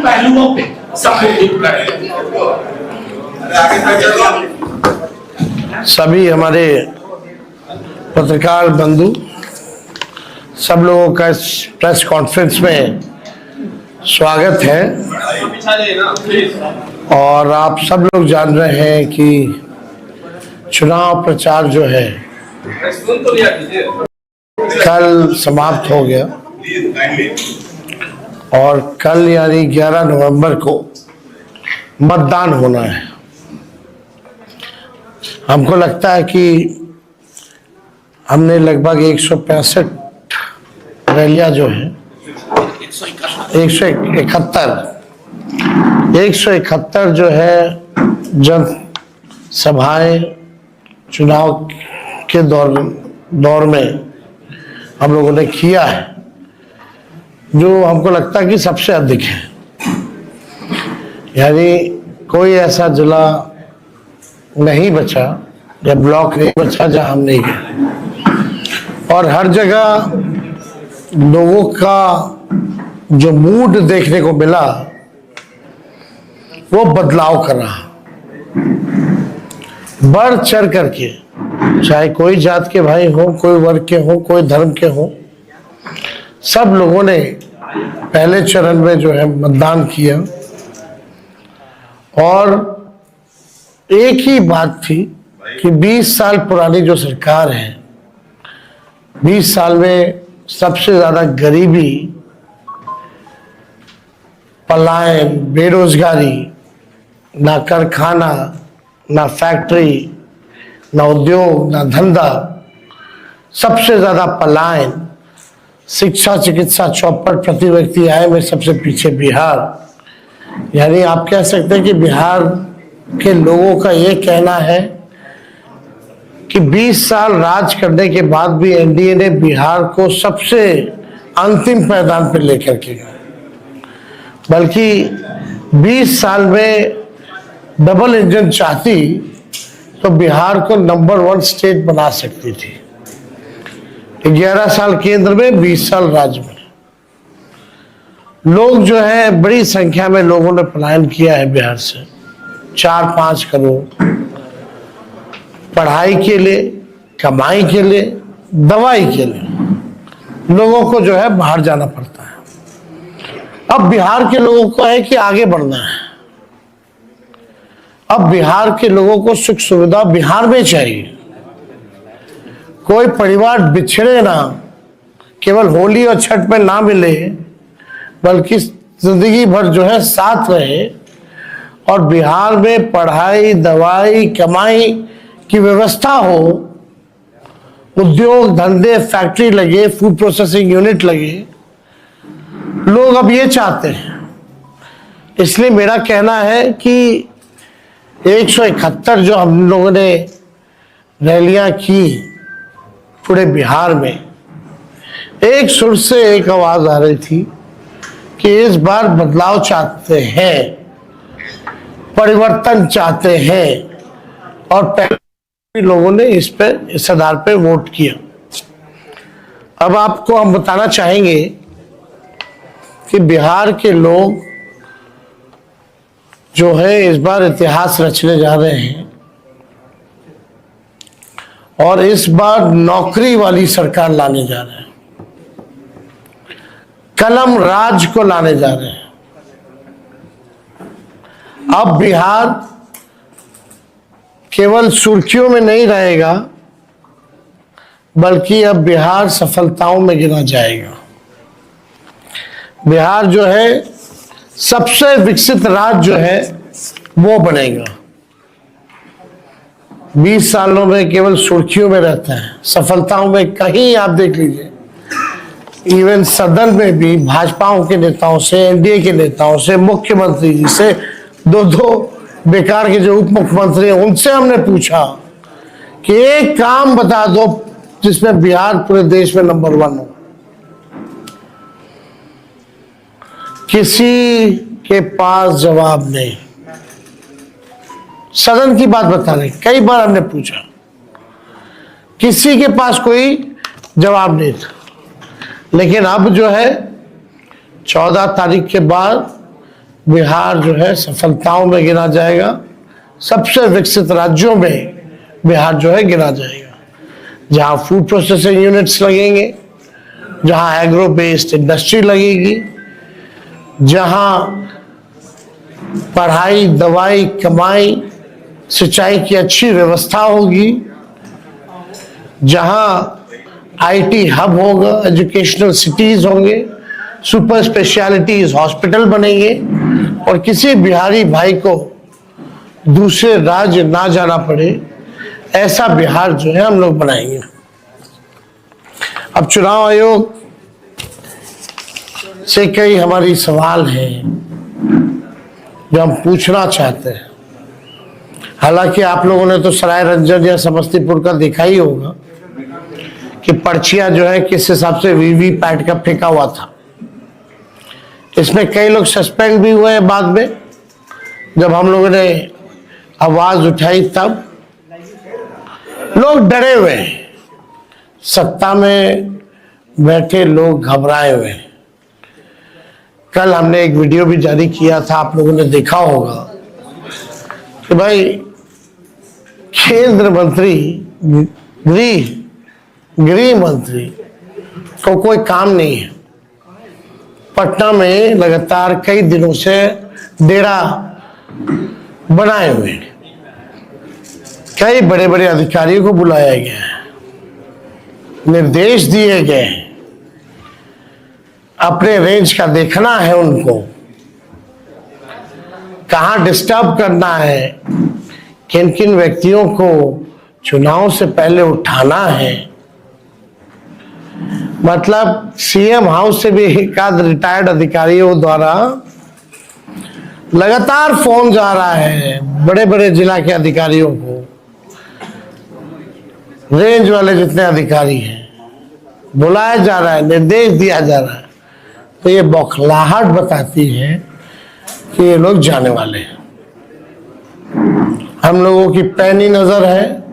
पहलुओं पे संबोधित करें। सभी हमारे पत्रकार बंधु, सब लोगों का इस प्रेस कॉन्फ्रेंस में स्वागत है। और आप सब लोग जान रहे हैं कि चुनाव प्रचार जो है कल समाप्त हो गया और कल यानी 11 नवंबर को मतदान होना है। हमको लगता है कि हमने लगभग 165 रैलियां जो है 171 जो है जन सभाएं चुनाव के दौर में हम लोगों ने किया है, जो हमको लगता है कि सबसे अधिक है। यानी कोई ऐसा जिला नहीं बचा या ब्लॉक नहीं बचा जहां हम नहीं गए, और हर जगह लोगों का जो मूड देखने को मिला वो बदलाव कर रहा, बढ़ चढ़ करके, चाहे कोई जात के भाई हो, कोई वर्ग के हो, कोई धर्म के हो, सब लोगों ने पहले चरण में जो है मतदान किया। और एक ही बात थी कि 20 साल पुरानी जो सरकार है, 20 साल में सबसे ज्यादा गरीबी, पलायन, बेरोजगारी, ना कारखाना, ना फैक्ट्री, ना उद्योग, ना धंधा, सबसे ज्यादा पलायन, शिक्षा चिकित्सा चौपट, प्रति व्यक्ति आय में सबसे पीछे बिहार। यानी आप कह सकते हैं कि बिहार के लोगों का ये कहना है कि 20 साल राज करने के बाद भी एनडीए ने बिहार को सबसे अंतिम पायदान पर लेकर के गए, बल्कि 20 साल में डबल इंजन चाहती तो बिहार को नंबर 1 स्टेट बना सकती थी। 11 साल केंद्र में, 20 साल राज्य में। लोग जो है बड़ी संख्या में लोगों ने पलायन किया है बिहार से, 4-5 करोड़, पढ़ाई के लिए, कमाई के लिए, दवाई के लिए लोगों को जो है बाहर जाना पड़ता है। अब बिहार के लोगों को है कि आगे बढ़ना है। अब बिहार के लोगों को सुख सुविधा बिहार में चाहिए। कोई परिवार बिछड़े ना, केवल होली और छठ में ना मिले, बल्कि जिंदगी भर जो है साथ रहे। और बिहार में पढ़ाई, दवाई, कमाई की व्यवस्था हो, उद्योग धंधे, फैक्ट्री लगे, फूड प्रोसेसिंग यूनिट लगे। लोग अब ये चाहते हैं। इसलिए मेरा कहना है कि 171 जो हम लोगों ने रैलियां की पूरे बिहार में, एक सुर से एक आवाज आ रही थी कि इस बार बदलाव चाहते हैं, परिवर्तन चाहते हैं। और पहले लोगों ने इस आधार पे वोट किया। अब आपको हम बताना चाहेंगे कि बिहार के लोग जो है इस बार इतिहास रचने जा रहे हैं, और इस बार नौकरी वाली सरकार लाने जा रहे हैं, कलम राज को लाने जा रहे हैं। अब बिहार केवल सुर्खियों में नहीं रहेगा, बल्कि अब बिहार सफलताओं में गिना जाएगा। बिहार जो है सबसे विकसित राज्य जो है वो बनेगा। 20 सालों में केवल सुर्खियों में रहता है, सफलताओं में कहीं आप देख लीजिए, इवन सदन में भी भाजपाओं के नेताओं से, एनडीए के नेताओं से, मुख्यमंत्री जी से, दो बेकार के जो उप मुख्यमंत्री हैं उनसे हमने पूछा कि एक काम बता दो जिसमें बिहार पूरे देश में नंबर 1 हो। किसी के पास जवाब नहीं। सदन की बात बता रहे, कई बार हमने पूछा, किसी के पास कोई जवाब नहीं था। लेकिन अब जो है 14 तारीख के बाद बिहार जो है सफलताओं में गिना जाएगा, सबसे विकसित राज्यों में बिहार जो है गिना जाएगा, जहाँ फूड प्रोसेसिंग यूनिट्स लगेंगे, जहाँ एग्रो बेस्ड इंडस्ट्री लगेगी, जहाँ पढ़ाई, दवाई, कमाई, सिंचाई की अच्छी व्यवस्था होगी, जहाँ आईटी हब होगा, एजुकेशनल सिटीज होंगे, सुपर स्पेशलिटीज हॉस्पिटल बनेंगे और किसी बिहारी भाई को दूसरे राज्य ना जाना पड़े, ऐसा बिहार जो है हम लोग बनाएंगे। अब चुनाव आयोग से कई हमारी सवाल हैं जो हम पूछना चाहते हैं। हालांकि आप लोगों ने तो सराय रंजन या समस्तीपुर का देखा ही होगा कि पर्चियां जो है किस हिसाब से वीवीपैट का फेंका हुआ था। इसमें कई लोग सस्पेंड भी हुए हैं बाद में, जब हम लोगों ने आवाज उठाई तब लोग डरे हुए हैं, सत्ता में बैठे लोग घबराए हुए हैं। कल हमने एक वीडियो भी जारी किया था, आप लोगों ने देखा होगा कि भाई केंद्र मंत्री, गृह मंत्री को कोई काम नहीं है। पटना में लगातार कई दिनों से डेरा बनाए हुए हैं, कई बड़े बड़े अधिकारियों को बुलाया गया है, निर्देश दिए गए हैं, अपने रेंज का देखना है उनको, कहां डिस्टर्ब करना है, किन किन व्यक्तियों को चुनाव से पहले उठाना है। मतलब सीएम हाउस से भी एकाध रिटायर्ड अधिकारियों द्वारा लगातार फोन जा रहा है बड़े बड़े जिला के अधिकारियों को, रेंज वाले जितने अधिकारी हैं, बुलाया जा रहा है, निर्देश दिया जा रहा है। तो ये बौखलाहट बताती है कि ये लोग जाने वाले हैं। हम लोगों की पैनी नजर है,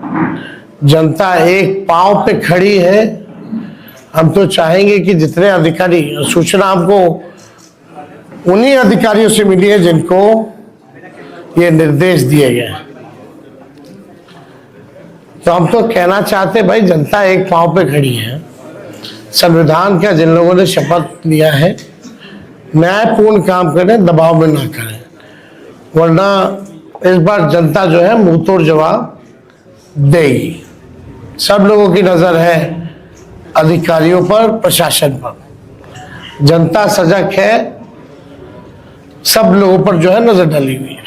जनता एक पांव पे खड़ी है। हम तो चाहेंगे कि जितने अधिकारी, सूचना हमको उन्हीं अधिकारियों से मिली है जिनको ये निर्देश दिए गए। तो हम तो कहना चाहते भाई, जनता एक पांव पे खड़ी है। संविधान का जिन लोगों ने शपथ लिया है, न्यायपूर्ण काम करें, दबाव में ना करें, वरना इस बार जनता जो है मुंह तोड़ जवाब देगी। सब लोगों की नजर है अधिकारियों पर, प्रशासन पर। जनता सजग है, सब लोगों पर जो है नजर डाली हुई है।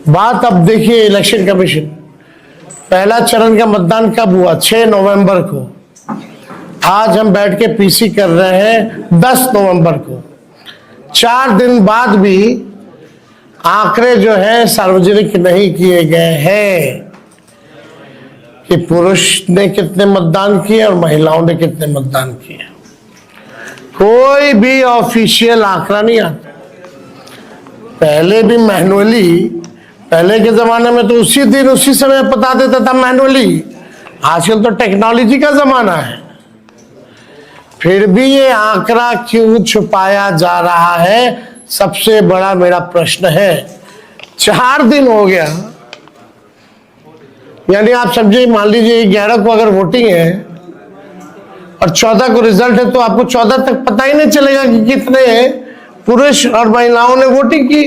बात अब देखिए, इलेक्शन कमीशन पहला चरण का मतदान कब हुआ? 6 नवंबर को। आज हम बैठ के पीसी कर रहे हैं 10 नवंबर को। 4 दिन बाद भी आंकड़े जो है सार्वजनिक नहीं किए गए हैं कि पुरुष ने कितने मतदान किए और महिलाओं ने कितने मतदान किए। कोई भी ऑफिशियल आंकड़ा नहीं आता। पहले भी मैनुअली, पहले के जमाने में तो उसी दिन उसी समय बता देता था मैनुअली। आजकल तो टेक्नोलॉजी का जमाना है, फिर भी ये आंकड़ा क्यों छुपाया जा रहा है, सबसे बड़ा मेरा प्रश्न है। 4 दिन हो गया, यानी आप समझिए, मान लीजिए 11 को अगर वोटिंग है और 14 को रिजल्ट है, तो आपको 14 तक पता ही नहीं चलेगा कि कितने पुरुष और महिलाओं ने वोटिंग की।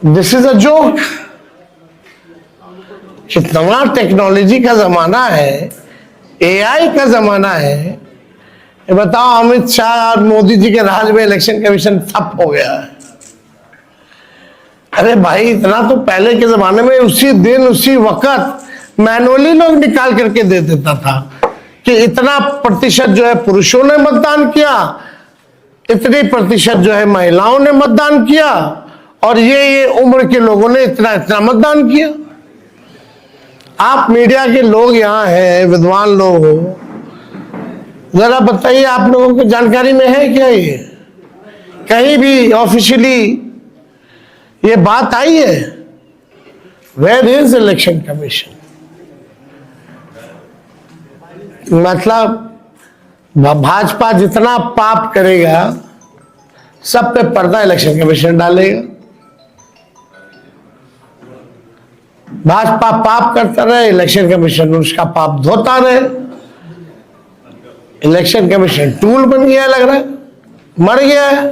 This is a joke. कितना टेक्नोलॉजी का जमाना है, एआई का जमाना है। ये बताओ, अमित शाह और मोदी जी के राज में इलेक्शन कमीशन ठप हो गया है। अरे भाई, इतना तो पहले के जमाने में उसी दिन उसी वक्त मैनुअली लोग निकाल करके दे देता था कि इतना प्रतिशत जो है पुरुषों ने मतदान किया, इतनी प्रतिशत जो है महिलाओं ने मतदान किया, और ये उम्र के लोगों ने इतना इतना मतदान किया। आप मीडिया के लोग यहाँ हैं, विद्वान लोग हो, जरा बताइए, आप लोगों को जानकारी में है क्या? ये कहीं भी ऑफिशियली ये बात आई है? Where is election commission? मतलब भाजपा जितना पाप करेगा सब पे पर्दा इलेक्शन कमीशन डालेगा। भाजपा पाप करता रहे, इलेक्शन कमीशन उसका पाप धोता रहे। इलेक्शन कमीशन टूल बन गया, लग रहा है मर गया है।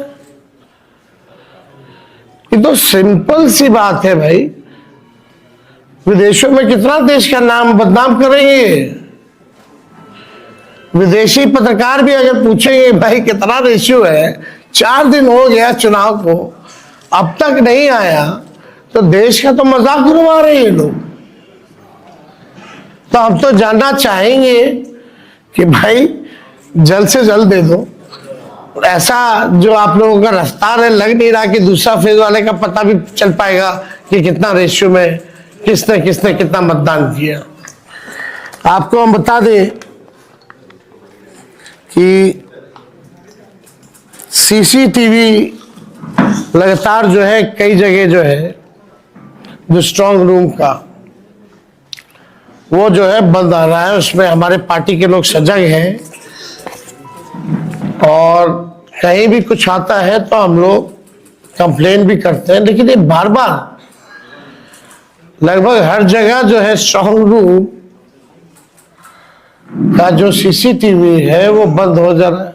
ये तो सिंपल सी बात है भाई। विदेशों में कितना देश का नाम बदनाम करेंगे। विदेशी पत्रकार भी अगर पूछेंगे भाई कितना रेशियो है, 4 दिन हो गया चुनाव को, अब तक नहीं आया, तो देश का तो मजाक उड़वा रहे हैं लोग। तो हम तो जानना चाहेंगे कि भाई जल्द से जल्द दे दो। ऐसा जो आप लोगों का रफ्तार है, लग नहीं रहा कि दूसरा फेज वाले का पता भी चल पाएगा कि कितना रेशियो में किसने किसने कितना मतदान किया। आपको हम बता दें कि सीसीटीवी लगातार जो है कई जगह जो है जो स्ट्रांग रूम का वो जो है बंद आ रहा है। उसमें हमारे पार्टी के लोग सजग हैं और कहीं भी कुछ आता है तो हम लोग कंप्लेन भी करते हैं। लेकिन ये बार बार लगभग हर जगह जो है स्ट्रांग रूम का जो सीसीटीवी है वो बंद हो जा रहा है।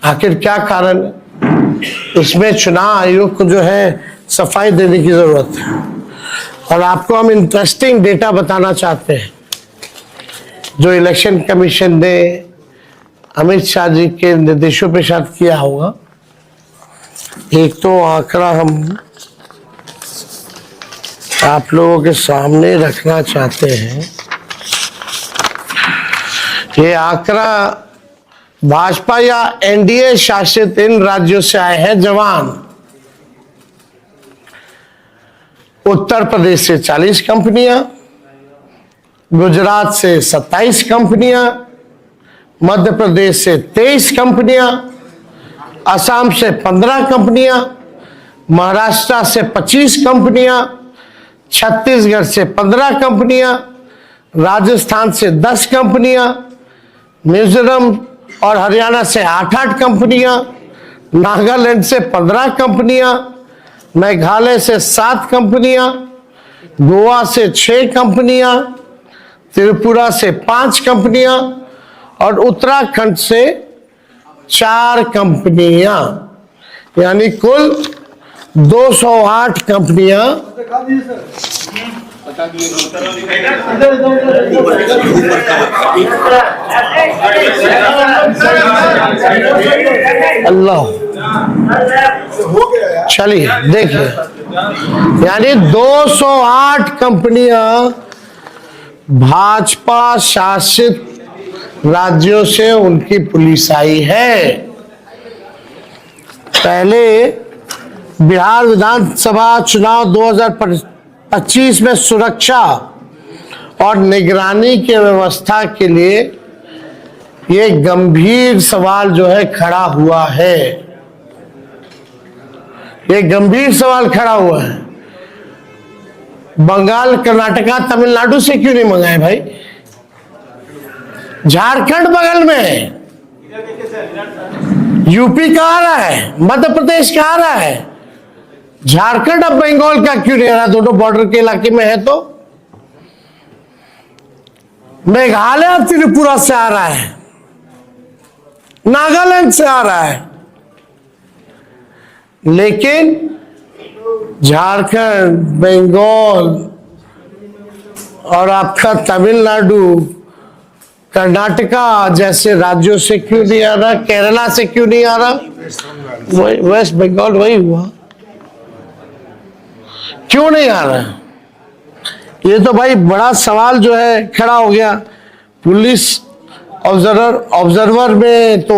आखिर क्या कारण है? इसमें चुनाव आयोग को जो है सफाई देने की जरूरत है। और आपको हम इंटरेस्टिंग डेटा बताना चाहते हैं जो इलेक्शन कमीशन ने अमित शाह जी के निर्देशों पे शायद किया होगा। एक तो आंकड़ा हम आप लोगों के सामने रखना चाहते हैं। ये आंकड़ा भाजपा या एनडीए शासित इन राज्यों से आए हैं जवान। उत्तर प्रदेश से 40 कंपनियां, गुजरात से 27 कंपनियां, मध्य प्रदेश से 23 कंपनियां, असम से 15 कंपनियां, महाराष्ट्र से 25 कंपनियां, छत्तीसगढ़ से 15 कंपनियां, राजस्थान से 10 कंपनियां, मिजोरम और हरियाणा से 8-8 कंपनियां, नागालैंड से 15 कंपनियां, मेघालय से 7 कंपनियां, गोवा से 6 कंपनियां, त्रिपुरा से 5 कंपनियां और उत्तराखंड से 4 कंपनियां, यानी कुल 208 कंपनियां अल्लाह। चलिए देखिए, यानी 208 कंपनियां भाजपा शासित राज्यों से उनकी पुलिस आई है। पहले बिहार विधानसभा चुनाव 2025 में सुरक्षा और निगरानी की व्यवस्था के लिए ये गंभीर सवाल जो है खड़ा हुआ है। ये गंभीर सवाल खड़ा हुआ है। बंगाल, कर्नाटका, तमिलनाडु से क्यों नहीं मंगाए भाई? झारखंड बगल में, यूपी का आ रहा है, मध्य प्रदेश का आ रहा है, झारखंड अब बंगाल का क्यों नहीं आ रहा? दोनों बॉर्डर के इलाके में है। तो मेघालय अब त्रिपुरा से आ रहा है, नागालैंड से आ रहा है, लेकिन झारखंड, बंगाल और आपका तमिलनाडु, कर्नाटका जैसे राज्यों से क्यों नहीं आ रहा? केरला से क्यों नहीं आ रहा? वेस्ट बंगाल वही हुआ, क्यों नहीं आ रहा? ये तो भाई बड़ा सवाल जो है खड़ा हो गया। पुलिस ऑब्जर्वर में तो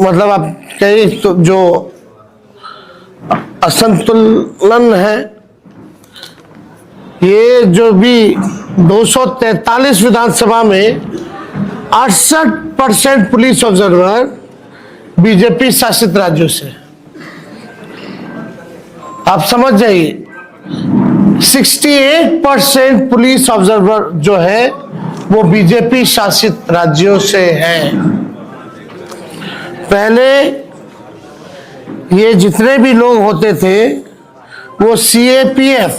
मतलब आप कहीं तो जो असंतुलन है, ये जो भी 243 विधानसभा में 68% पुलिस ऑब्जर्वर बीजेपी शासित राज्यों से। आप समझ जाइए, 68% पुलिस ऑब्जर्वर जो है वो बीजेपी शासित राज्यों से हैं। पहले ये जितने भी लोग होते थे वो CAPF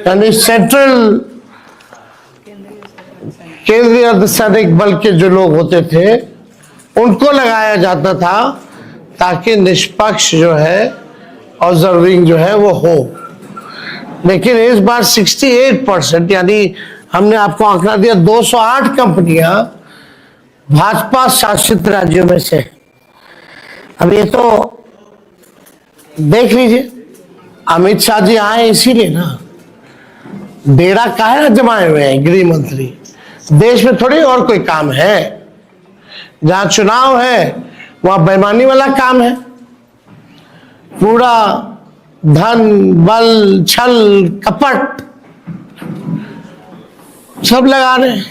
यानी सेंट्रल केंद्रीय अर्धसैनिक बल के जो लोग होते थे उनको लगाया जाता था ताकि निष्पक्ष जो है ऑब्जर्विंग जो है वो हो। लेकिन इस बार 68% यानी हमने आपको आंकड़ा दिया 208 कंपनियां भाजपा शासित राज्यों में से। अब ये तो देख लीजिए, अमित शाह जी आए इसीलिए ना, डेरा काहे जमाए हुए हैं गृह मंत्री, देश में थोड़ी और कोई काम है। जहां चुनाव है वहां बेईमानी वाला काम है, पूरा धन बल छल कपट सब लगा रहे,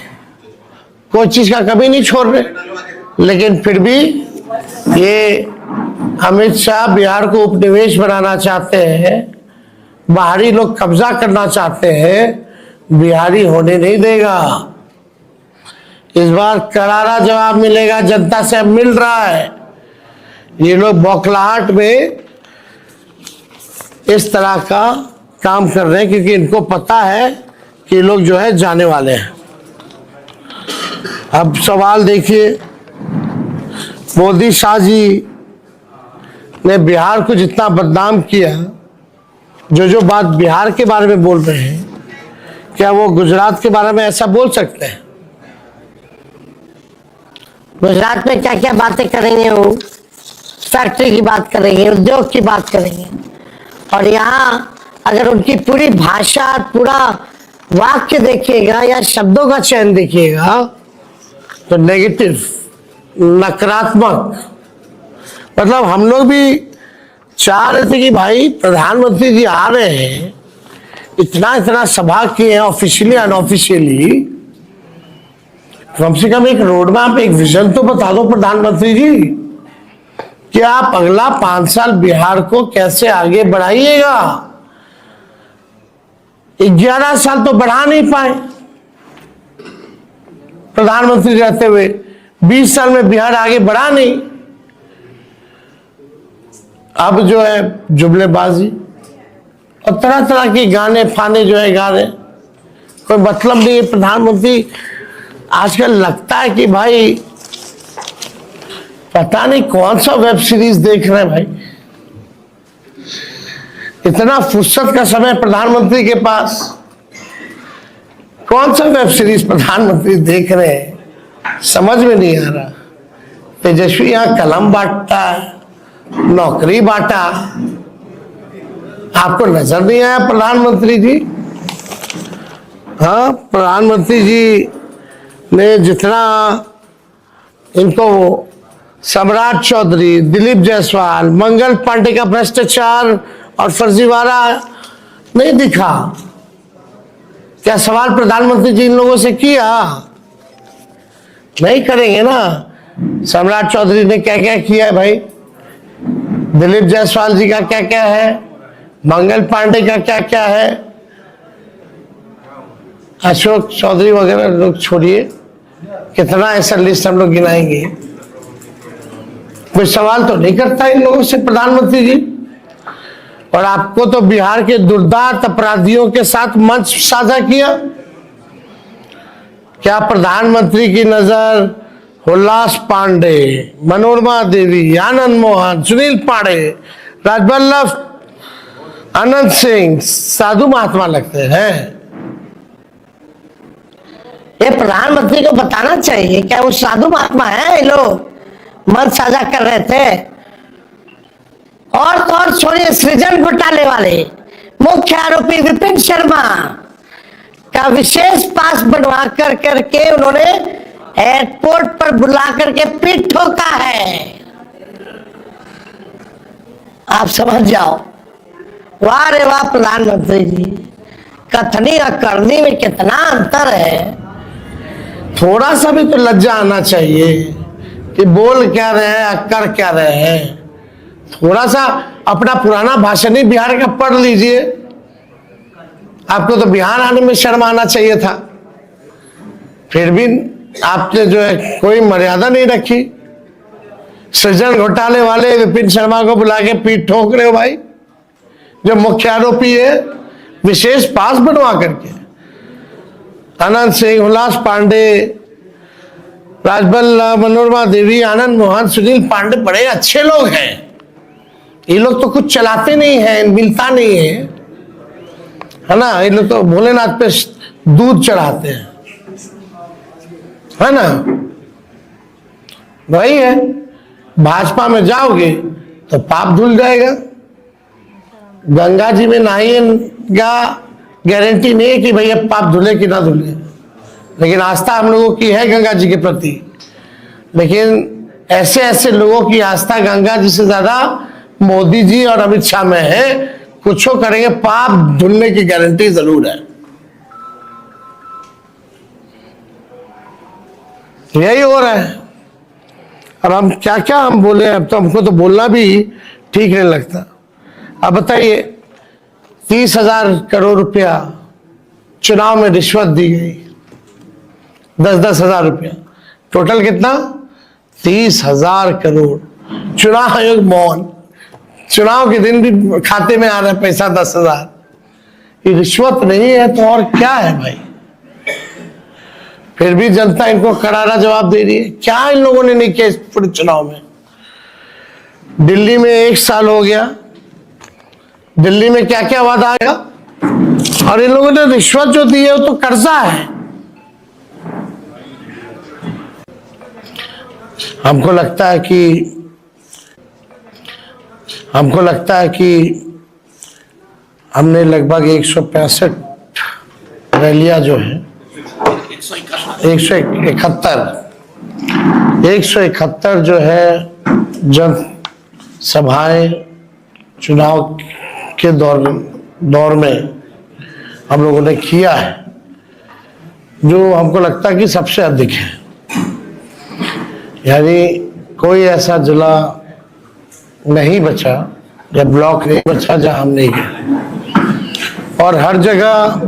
कोई चीज का कमी नहीं छोड़ रहे। लेकिन फिर भी ये अमित शाह बिहार को उपनिवेश बनाना चाहते हैं, बाहरी लोग कब्जा करना चाहते हैं, बिहारी होने नहीं देगा। इस बार करारा जवाब मिलेगा, जनता से अब मिल रहा है। ये लोग बौखलाहट में इस तरह का काम कर रहे हैं क्योंकि इनको पता है कि लोग जो है जाने वाले हैं। अब सवाल देखिए, मोदी शाह जी ने बिहार को जितना बदनाम किया, जो बात बिहार के बारे में बोल रहे हैं, क्या वो गुजरात के बारे में ऐसा बोल सकते हैं? गुजरात में क्या क्या बातें करेंगे, वो फैक्ट्री की बात करेंगे, उद्योग की बात करेंगे, और यहाँ अगर उनकी पूरी भाषा, पूरा वाक्य देखिएगा या शब्दों का चयन देखिएगा तो नेगेटिव, नकारात्मक। मतलब हम लोग भी चाह रहे थे कि भाई प्रधानमंत्री जी आ रहे हैं, इतना सभा किए हैं ऑफिशियली अनऑफिशियली, कम से कम एक रोड मैप, एक विजन तो बता दो प्रधानमंत्री जी कि आप अगला 5 साल बिहार को कैसे आगे बढ़ाइएगा। 11 साल तो बढ़ा नहीं पाए प्रधानमंत्री रहते हुए, 20 साल में बिहार आगे बढ़ा नहीं। अब जो है जुमलेबाजी और तरह तरह के गाने फाने जो है गा रहे, कोई मतलब नहीं है। प्रधानमंत्री आजकल लगता है कि भाई पता नहीं कौन सा वेब सीरीज देख रहे हैं भाई, इतना फुर्सत का समय प्रधानमंत्री के पास, कौन सा वेब सीरीज प्रधानमंत्री देख रहे हैं समझ में नहीं आ रहा। तेजस्वी यहां कलम बांटता है, नौकरी बांटा, आपको नजर नहीं आया प्रधानमंत्री जी? हाँ, प्रधानमंत्री जी ने जितना इनको सम्राट चौधरी, दिलीप जायसवाल, मंगल पांडे का भ्रष्टाचार और फर्जीवाड़ा नहीं दिखा, क्या सवाल प्रधानमंत्री जी इन लोगों से किया? नहीं करेंगे ना। सम्राट चौधरी ने क्या क्या किया है भाई, दिलीप जायसवाल जी का क्या क्या है, मंगल पांडे का क्या क्या है, अशोक चौधरी वगैरह लोग छोड़िए, कितना ऐसा लिस्ट हम लोग गिनाएंगे। कोई सवाल तो नहीं करता इन लोगों से प्रधानमंत्री जी। और आपको तो बिहार के दुर्दांत अपराधियों के साथ मंच साझा किया। क्या प्रधानमंत्री की नजर हुल्लास पांडे, मनोरमा देवी, आनंद मोहन, सुनील पांडे, राजवल्लभ, आनंद सिंह साधु महात्मा लगते हैं? ये प्रधानमंत्री को बताना चाहिए, क्या वो साधु महात्मा है? ये लोग मंच साझा कर रहे थे। और तो और छोड़िए, सृजन घोटाले वाले मुख्य आरोपी विपिन शर्मा का विशेष पास बनवा कर करके उन्होंने एयरपोर्ट पर बुला करके पीठ ठोका है। आप समझ जाओ, वाह रे वाह प्रधानमंत्री जी, कथनी और करनी में कितना अंतर है। थोड़ा सा भी तो लज्जा आना चाहिए कि बोल क्या रहे हैं, कर क्या रहे हैं। थोड़ा सा अपना पुराना भाषण ही बिहार का पढ़ लीजिए। आपको तो बिहार आने में शर्म आना चाहिए था, फिर भी आपने जो है कोई मर्यादा नहीं रखी। सृजन घोटाले वाले विपिन शर्मा को बुला के पीठ ठोक रहे हो भाई, जो मुख्य आरोपी है, विशेष पास बनवा करके। अनंत सिंह, उल्लास पांडे, राजबल, मनोरमा देवी, आनंद मोहन, सुनील पांडे बड़े अच्छे लोग हैं। ये लोग तो कुछ चलाते नहीं है, मिलता नहीं है ना। ये लोग तो भोलेनाथ पे दूध चढ़ाते हैं, है ना। वही है, भाजपा में जाओगे तो पाप धुल जाएगा। गंगा जी में नहाइएगा, गारंटी नहीं है कि भैया पाप धुले कि ना धुले, लेकिन आस्था हम लोगों की है गंगा जी के प्रति। लेकिन ऐसे ऐसे लोगों की आस्था गंगा जी से ज्यादा मोदी जी और अमित शाह में है। कुछ करेंगे, पाप धुलने की गारंटी जरूर है। यही हो रहा है। अब हम क्या क्या हम बोले, अब तो हमको तो बोलना भी ठीक नहीं लगता। अब बताइए, 30,000 करोड़ रुपया चुनाव में रिश्वत दी गई, 10-10 हजार रुपया, टोटल कितना? 30,000 करोड़। चुनाव आयोग मौन, चुनाव के दिन भी खाते में आ रहा है पैसा 10,000। ये रिश्वत नहीं है तो और क्या है भाई? फिर भी जनता इनको करारा जवाब दे रही है। क्या इन लोगों ने नहीं किया इस पूरे चुनाव में? दिल्ली में 1 साल हो गया, दिल्ली में क्या क्या वादा आया, और इन लोगों ने रिश्वत जो दी है वो तो कर्जा है। हमको लगता है कि हमने लगभग 165 रैलियां जो है, 171 जो है जन सभाएं चुनाव के दौर में हम लोगों ने किया है, जो हमको लगता है कि सबसे अधिक है। यानी कोई ऐसा जिला नहीं बचा या ब्लॉक नहीं बचा जहां हम नहीं गए। और हर जगह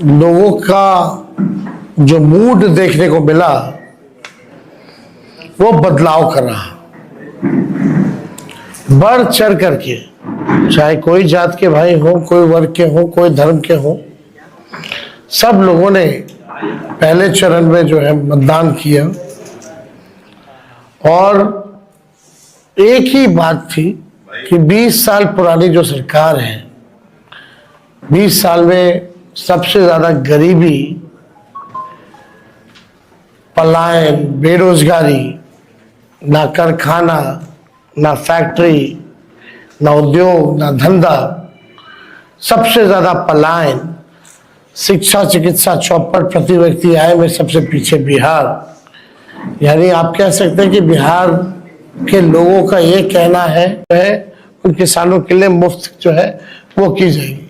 लोगों का जो मूड देखने को मिला वो बदलाव कर रहा, बढ़ चढ़ करके, चाहे कोई जात के भाई हो, कोई वर्ग के हो, कोई धर्म के हो, सब लोगों ने पहले चरण में जो है मतदान किया। और एक ही बात थी कि 20 साल पुरानी जो सरकार है, 20 साल में सबसे ज्यादा गरीबी, पलायन, बेरोजगारी, ना कारखाना, ना फैक्ट्री, ना उद्योग, ना धंधा, सबसे ज्यादा पलायन, शिक्षा चिकित्सा चौपट, प्रति व्यक्ति आय में सबसे पीछे बिहार। यानी आप कह सकते हैं कि बिहार के लोगों का ये कहना है उन किसानों के लिए मुफ्त जो है वो की जाएगी।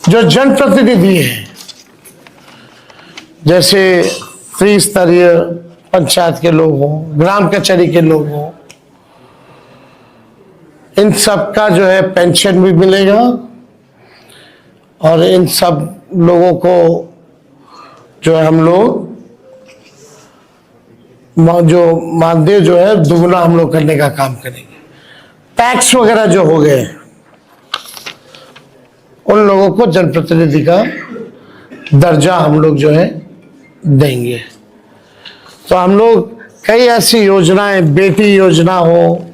जो जनप्रतिनिधि है, जैसे त्रिस्तरीय पंचायत के लोग हों, ग्राम कचहरी के लोग हों, इन सब का जो है पेंशन भी मिलेगा। और इन सब लोगों को जो है हम लोग जो मानदेय जो है दुगना हम लोग करने का काम करेंगे। टैक्स वगैरह जो हो गए, उन लोगों को जनप्रतिनिधि का दर्जा हम लोग जो है देंगे। तो हम लोग कई ऐसी योजनाएं, बेटी योजना हो,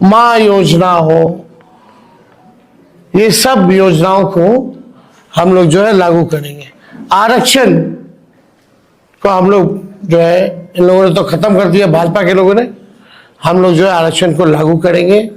माँ योजना हो, ये सब योजनाओं को हम लोग जो है लागू करेंगे। आरक्षण को हम लोग जो है, इन लोगों ने तो खत्म कर दिया, भाजपा के लोगों ने, हम लोग जो है आरक्षण को लागू करेंगे।